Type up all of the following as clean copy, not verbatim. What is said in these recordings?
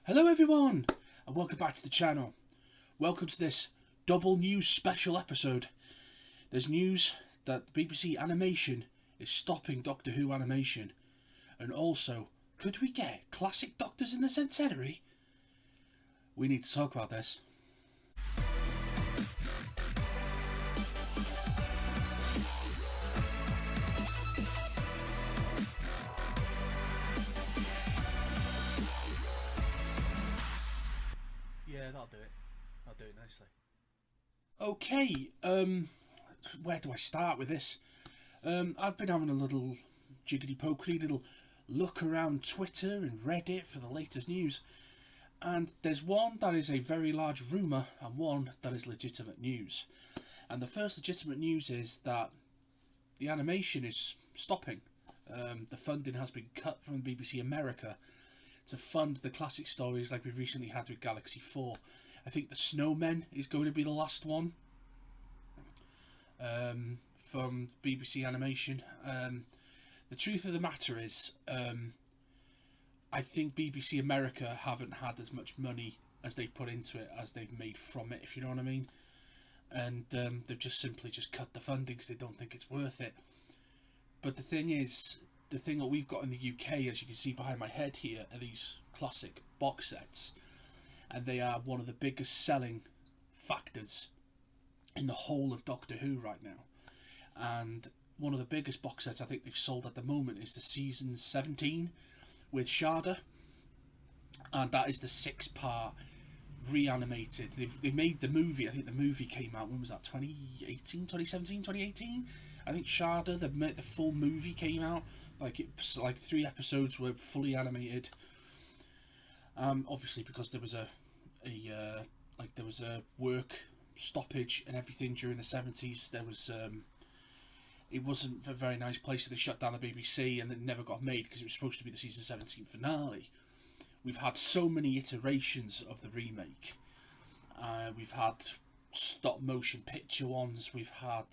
Hello everyone, and welcome back to the channel. Welcome to this double news special episode. There's news that BBC Animation is stopping Doctor Who animation, and also, could we get classic Doctors in the Centenary? We need to talk about this. Yeah, that'll do it. I'll do it nicely. Okay, where do I start with this? I've been having a little jiggity-pokery little look around Twitter and Reddit for the latest news, and there's one that is a very large rumour and one that is legitimate news. And the first legitimate news is that the animation is stopping. The funding has been cut from BBC America to fund the classic stories like we've recently had with Galaxy 4. I think The Snowmen is going to be the last one from BBC Animation. The truth of the matter is, I think BBC America haven't had as much money as they've put into it as they've made from it, if you know what I mean. And they've just simply cut the funding because they don't think it's worth it. But the thing is, the thing that we've got in the UK, as you can see behind my head here, are these classic box sets, and they are one of the biggest selling factors in the whole of Doctor Who right now. And one of the biggest box sets I think they've sold at the moment is the season 17 with Sharda, and that is the 6-part reanimated. They made the movie. I think the movie came out, when was that, 2018, 2017, 2018? I think Sharda, the full movie came out. Like 3 episodes were fully animated. Obviously because there was a work stoppage and everything during the 70s. There was it wasn't a very nice place, so they shut down the BBC, and it never got made because it was supposed to be the season 17 finale. We've had so many iterations of the remake. We've had stop motion picture ones. We've had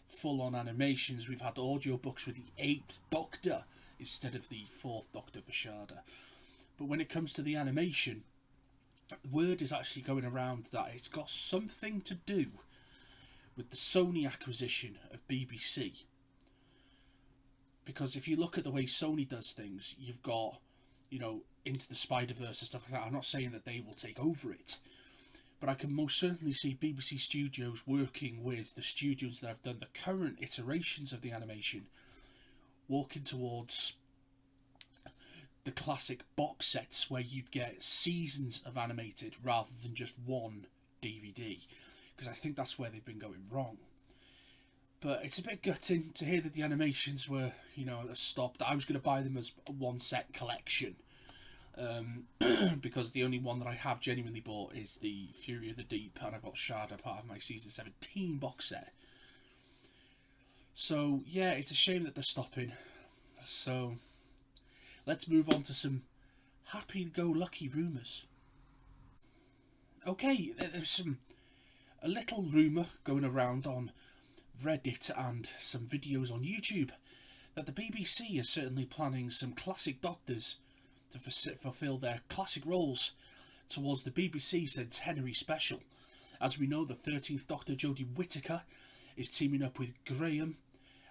full-on animations. We've had audiobooks with the 8th Doctor instead of the 4th Doctor for Sharda. But when it comes to the animation, word is actually going around that it's got something to do with the Sony acquisition of BBC. Because if you look at the way Sony does things, you've got, Into the Spider-Verse and stuff like that. I'm not saying that they will take over it, but I can most certainly see BBC Studios working with the studios that have done the current iterations of the animation, walking towards the classic box sets where you'd get seasons of animated rather than just one DVD, because I think that's where they've been going wrong. But it's a bit gutting to hear that the animations were, stopped. I was going to buy them as a one-set collection, because the only one that I have genuinely bought is the Fury of the Deep, and I've got Sharda, part of my season 17 box set. So yeah, it's a shame that they're stopping. So let's move on to some happy-go-lucky rumours. Okay, there's a little rumour going around on Reddit and some videos on YouTube that the BBC is certainly planning some classic Doctors to fulfil their classic roles towards the BBC Centenary special. As we know, the 13th Doctor, Jodie Whittaker, is teaming up with Graham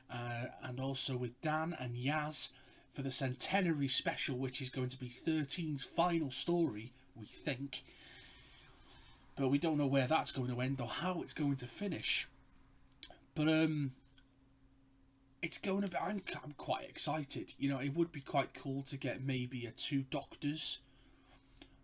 and also with Dan and Yaz for the Centenary special, which is going to be 13's final story, we think. But we don't know where that's going to end or how it's going to finish. But it's going to be. I'm quite excited. It would be quite cool to get maybe a 2 Doctors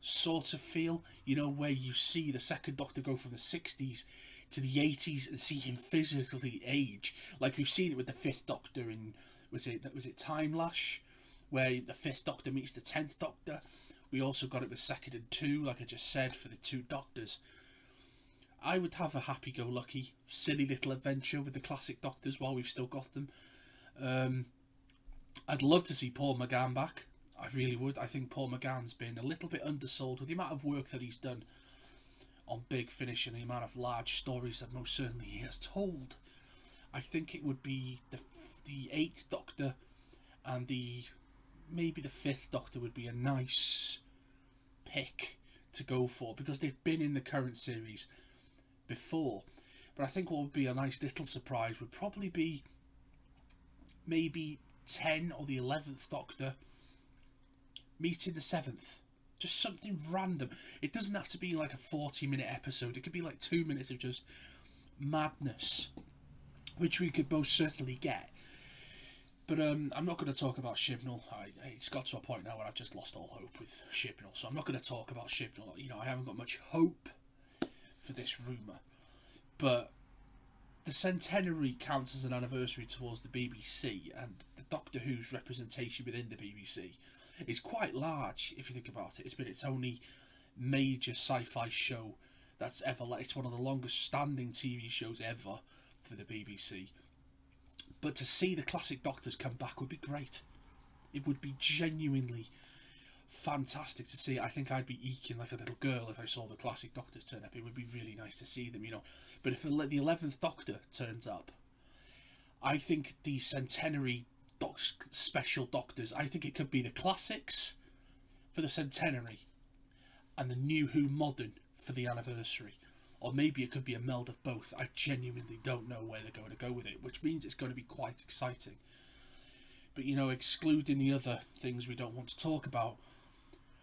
sort of feel. Where you see the second Doctor go from the 60s to the 80s and see him physically age, like we've seen it with the 5th Doctor in was it Time Lash, where the 5th Doctor meets the 10th Doctor. We also got it with 2nd and 2, like I just said, for the 2 Doctors. I would have a happy-go-lucky, silly little adventure with the classic Doctors while we've still got them. I'd love to see Paul McGann back. I really would. I think Paul McGann's been a little bit undersold with the amount of work that he's done on Big Finish and the amount of large stories that most certainly he has told. I think it would be the 8th Doctor and maybe the 5th Doctor would be a nice pick to go for, because they've been in the current series before. But I think what would be a nice little surprise would probably be maybe 10 or the 11th Doctor meeting the 7th. Just something random. It doesn't have to be like a 40-minute episode. It could be like 2 minutes of just madness, which we could most certainly get. But I'm not going to talk about Chibnall. It's got to a point now where I've just lost all hope with Chibnall, so I'm not going to talk about Chibnall. You know, I haven't got much hope for this rumour. But the centenary counts as an anniversary towards the BBC, and the Doctor Who's representation within the BBC is quite large if you think about it. It's been its only major sci-fi show that's ever. It's one of the longest standing TV shows ever for the BBC. But to see the classic Doctors come back would be great. It would be genuinely fantastic to see. I think I'd be eeking like a little girl if I saw the classic Doctors turn up. It would be really nice to see them, you know. But if the 11th Doctor turns up, I think the centenary special Doctors, I think it could be the classics for the centenary and the New Who modern for the anniversary. Or maybe it could be a meld of both. I genuinely don't know where they're going to go with it, which means it's going to be quite exciting. But, you know, excluding the other things we don't want to talk about,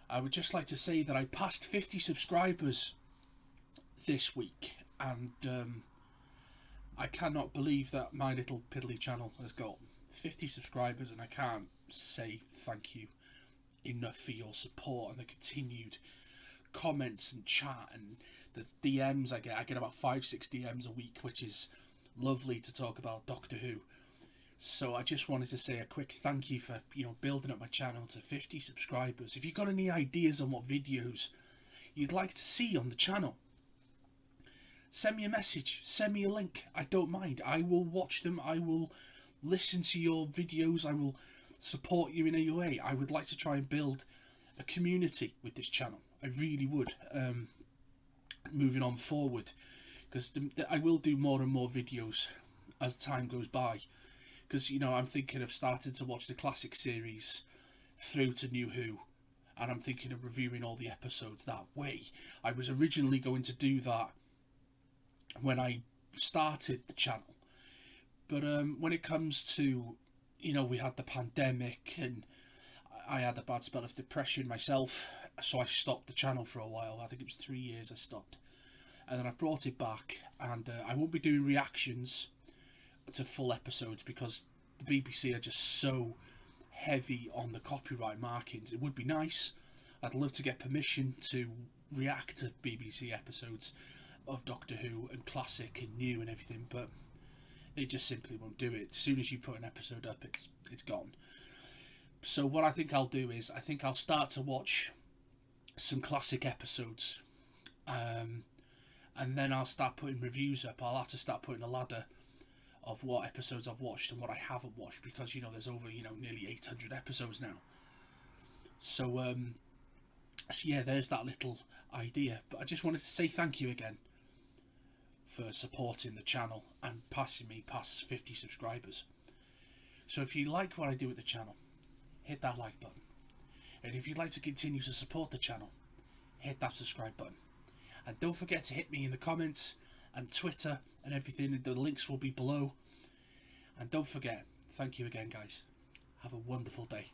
I would just like to say that I passed 50 subscribers this week, and I cannot believe that my little piddly channel has got 50 subscribers, and I can't say thank you enough for your support and the continued comments and chat and the DMs I get. I get about 5-6 DMs a week, which is lovely to talk about Doctor Who. So I just wanted to say a quick thank you for, you know, building up my channel to 50 subscribers. If you've got any ideas on what videos you'd like to see on the channel, send me a message, send me a link. I don't mind. I will watch them. I will listen to your videos. I will support you in any way. I would like to try and build a community with this channel. I really would. Moving on forward, because I will do more and more videos as time goes by, because, you know, I'm thinking of starting to watch the classic series through to New Who, and I'm thinking of reviewing all the episodes that way. I was originally going to do that when I started the channel, but when it comes to, you know, we had the pandemic and I had a bad spell of depression myself, so I stopped the channel for a while. I think it was 3 years I stopped, and then I've brought it back, and I won't be doing reactions to full episodes because the BBC are just so heavy on the copyright markings. It would be nice. I'd love to get permission to react to BBC episodes of Doctor Who and classic and new and everything, but they just simply won't do it. As soon as you put an episode up, it's gone. So what I think I'll do is, I think I'll start to watch some classic episodes, and then I'll start putting reviews up. I'll have to start putting a ladder of what episodes I've watched and what I haven't watched, because, you know, there's over, you know, nearly 800 episodes now. So yeah, there's that little idea. But I just wanted to say thank you again for supporting the channel and passing me past 50 subscribers. So if you like what I do with the channel, hit that like button. And if you'd like to continue to support the channel, hit that subscribe button. And don't forget to hit me in the comments and Twitter and everything. The links will be below. And don't forget, thank you again, guys. Have a wonderful day.